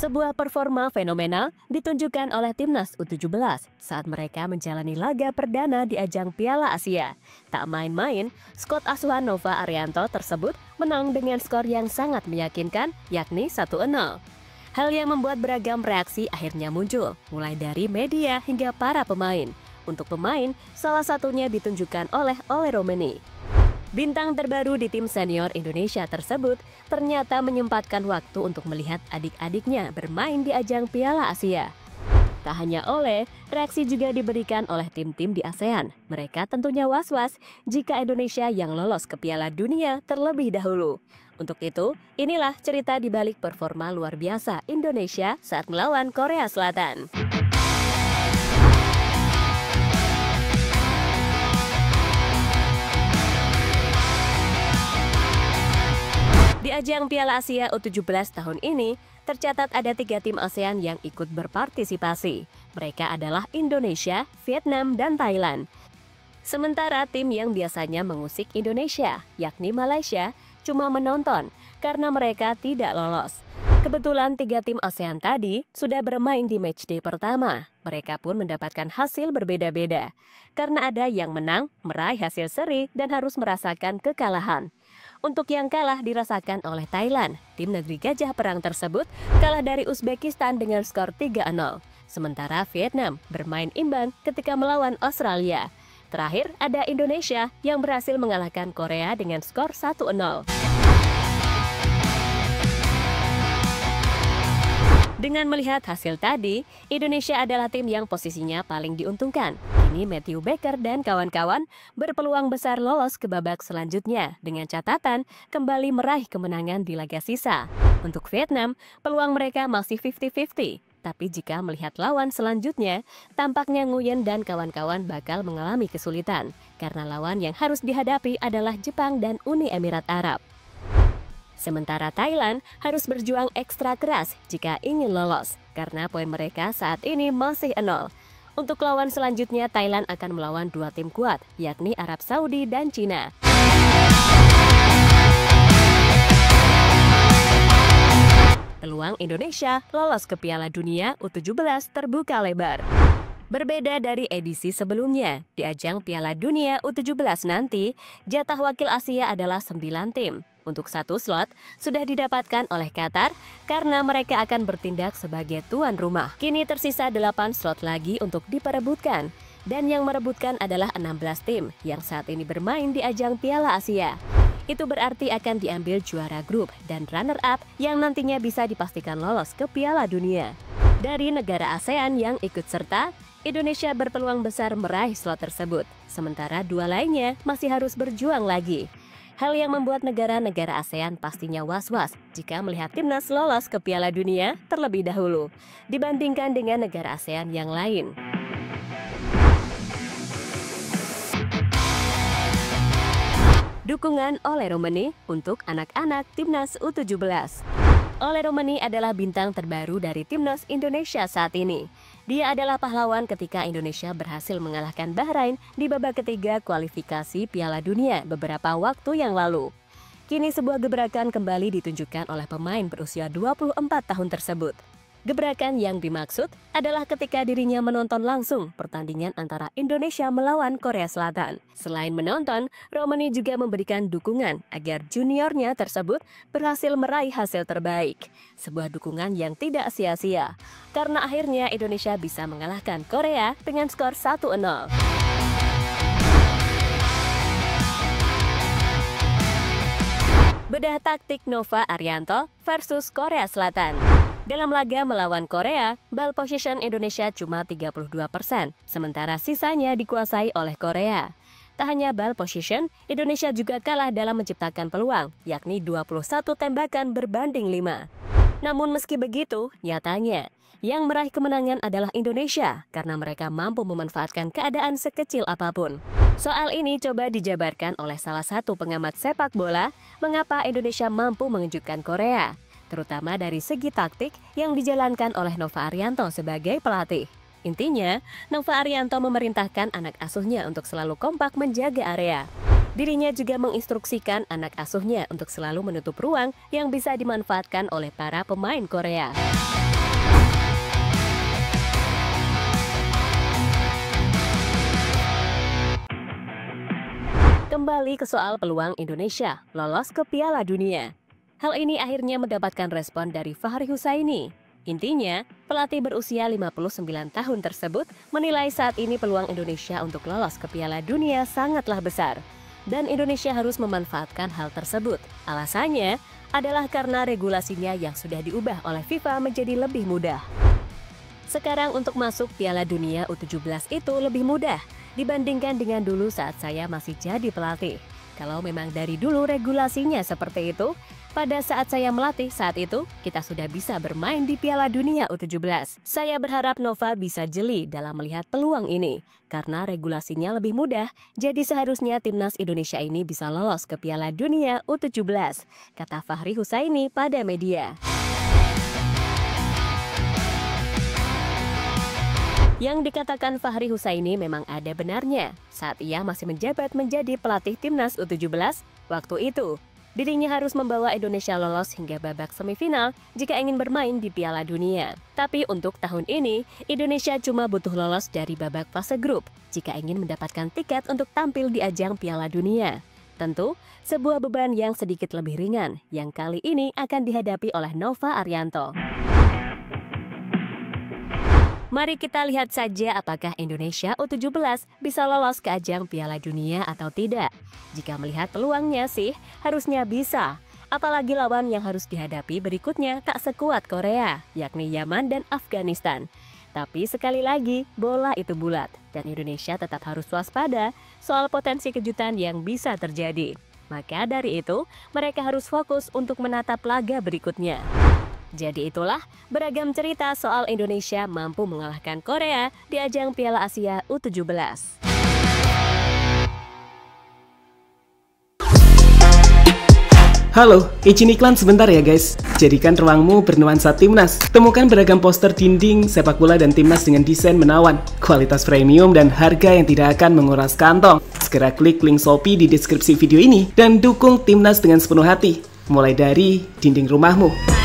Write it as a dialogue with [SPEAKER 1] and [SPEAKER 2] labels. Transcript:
[SPEAKER 1] Sebuah performa fenomenal ditunjukkan oleh timnas U17 saat mereka menjalani laga perdana di ajang Piala Asia. Tak main-main, skuad asuhan Nova Arianto tersebut menang dengan skor yang sangat meyakinkan, yakni 1-0. Hal yang membuat beragam reaksi akhirnya muncul, mulai dari media hingga para pemain. Untuk pemain, salah satunya ditunjukkan oleh Ole Roemeny. Bintang terbaru di tim senior Indonesia tersebut ternyata menyempatkan waktu untuk melihat adik-adiknya bermain di ajang Piala Asia. Tak hanya Ole, reaksi juga diberikan oleh tim-tim di ASEAN. Mereka tentunya was-was jika Indonesia yang lolos ke Piala Dunia terlebih dahulu. Untuk itu, inilah cerita di balik performa luar biasa Indonesia saat melawan Korea Selatan. Di ajang Piala Asia U17 tahun ini, tercatat ada 3 tim ASEAN yang ikut berpartisipasi. Mereka adalah Indonesia, Vietnam, dan Thailand. Sementara tim yang biasanya mengusik Indonesia, yakni Malaysia, cuma menonton karena mereka tidak lolos. Kebetulan 3 tim ASEAN tadi sudah bermain di matchday pertama. Mereka pun mendapatkan hasil berbeda-beda. Karena ada yang menang, meraih hasil seri, dan harus merasakan kekalahan. Untuk yang kalah dirasakan oleh Thailand. Tim negeri gajah perang tersebut kalah dari Uzbekistan dengan skor 3-0. Sementara Vietnam bermain imbang ketika melawan Australia. Terakhir ada Indonesia yang berhasil mengalahkan Korea dengan skor 1-0. Dengan melihat hasil tadi, Indonesia adalah tim yang posisinya paling diuntungkan. Kini Matthew Baker dan kawan-kawan berpeluang besar lolos ke babak selanjutnya dengan catatan kembali meraih kemenangan di laga sisa. Untuk Vietnam, peluang mereka masih 50-50. Tapi jika melihat lawan selanjutnya, tampaknya Nguyen dan kawan-kawan bakal mengalami kesulitan. Karena lawan yang harus dihadapi adalah Jepang dan Uni Emirat Arab. Sementara Thailand harus berjuang ekstra keras jika ingin lolos, karena poin mereka saat ini masih 0. Untuk lawan selanjutnya, Thailand akan melawan 2 tim kuat, yakni Arab Saudi dan Cina. Peluang Indonesia lolos ke Piala Dunia U17 terbuka lebar. Berbeda dari edisi sebelumnya, di ajang Piala Dunia U17 nanti, jatah wakil Asia adalah 9 tim. Untuk 1 slot sudah didapatkan oleh Qatar karena mereka akan bertindak sebagai tuan rumah. Kini tersisa 8 slot lagi untuk diperebutkan. Dan yang merebutkan adalah 16 tim yang saat ini bermain di ajang Piala Asia. Itu berarti akan diambil juara grup dan runner-up yang nantinya bisa dipastikan lolos ke Piala Dunia. Dari negara ASEAN yang ikut serta, Indonesia berpeluang besar meraih slot tersebut. Sementara 2 lainnya masih harus berjuang lagi. Hal yang membuat negara-negara ASEAN pastinya was-was jika melihat timnas lolos ke Piala Dunia terlebih dahulu dibandingkan dengan negara ASEAN yang lain. Dukungan Ole Roemeny untuk anak-anak timnas U17. Ole Roemeny adalah bintang terbaru dari timnas Indonesia saat ini. Dia adalah pahlawan ketika Indonesia berhasil mengalahkan Bahrain di babak ketiga kualifikasi Piala Dunia beberapa waktu yang lalu. Kini sebuah gebrakan kembali ditunjukkan oleh pemain berusia 24 tahun tersebut. Gebrakan yang dimaksud adalah ketika dirinya menonton langsung pertandingan antara Indonesia melawan Korea Selatan. Selain menonton, Roemeny juga memberikan dukungan agar juniornya tersebut berhasil meraih hasil terbaik. Sebuah dukungan yang tidak sia-sia, karena akhirnya Indonesia bisa mengalahkan Korea dengan skor 1-0. Bedah taktik Nova Arianto versus Korea Selatan. Dalam laga melawan Korea, ball possession Indonesia cuma 32%, sementara sisanya dikuasai oleh Korea. Tak hanya ball possession, Indonesia juga kalah dalam menciptakan peluang, yakni 21 tembakan berbanding 5. Namun meski begitu, nyatanya, yang meraih kemenangan adalah Indonesia karena mereka mampu memanfaatkan keadaan sekecil apapun. Soal ini coba dijabarkan oleh salah satu pengamat sepak bola, mengapa Indonesia mampu mengejutkan Korea. Terutama dari segi taktik yang dijalankan oleh Nova Arianto sebagai pelatih. Intinya, Nova Arianto memerintahkan anak asuhnya untuk selalu kompak menjaga area. Dirinya juga menginstruksikan anak asuhnya untuk selalu menutup ruang yang bisa dimanfaatkan oleh para pemain Korea. Kembali ke soal peluang Indonesia lolos ke Piala Dunia. Hal ini akhirnya mendapatkan respon dari Fahri Husaini. Intinya, pelatih berusia 59 tahun tersebut menilai saat ini peluang Indonesia untuk lolos ke Piala Dunia sangatlah besar. Dan Indonesia harus memanfaatkan hal tersebut. Alasannya adalah karena regulasinya yang sudah diubah oleh FIFA menjadi lebih mudah. Sekarang untuk masuk Piala Dunia U17 itu lebih mudah dibandingkan dengan dulu saat saya masih jadi pelatih. Kalau memang dari dulu regulasinya seperti itu, pada saat saya melatih saat itu, kita sudah bisa bermain di Piala Dunia U17. Saya berharap Nova bisa jeli dalam melihat peluang ini. Karena regulasinya lebih mudah, jadi seharusnya timnas Indonesia ini bisa lolos ke Piala Dunia U17, kata Fahri Husaini pada media. Yang dikatakan Fahri Husaini memang ada benarnya. Saat ia masih menjabat menjadi pelatih timnas U17, waktu itu dirinya harus membawa Indonesia lolos hingga babak semifinal jika ingin bermain di Piala Dunia. Tapi untuk tahun ini, Indonesia cuma butuh lolos dari babak fase grup jika ingin mendapatkan tiket untuk tampil di ajang Piala Dunia. Tentu, sebuah beban yang sedikit lebih ringan yang kali ini akan dihadapi oleh Nova Arianto. Mari kita lihat saja apakah Indonesia U17 bisa lolos ke ajang Piala Dunia atau tidak. Jika melihat peluangnya sih, harusnya bisa. Apalagi lawan yang harus dihadapi berikutnya tak sekuat Korea, yakni Yaman dan Afghanistan. Tapi sekali lagi, bola itu bulat, dan Indonesia tetap harus waspada soal potensi kejutan yang bisa terjadi. Maka dari itu, mereka harus fokus untuk menatap laga berikutnya. Jadi itulah beragam cerita soal Indonesia mampu mengalahkan Korea di ajang Piala Asia U17.
[SPEAKER 2] Halo, izin iklan sebentar ya guys. Jadikan ruangmu bernuansa timnas. Temukan beragam poster dinding, sepak bola dan timnas dengan desain menawan, kualitas premium dan harga yang tidak akan menguras kantong. Segera klik link Shopee di deskripsi video ini dan dukung timnas dengan sepenuh hati. Mulai dari dinding rumahmu.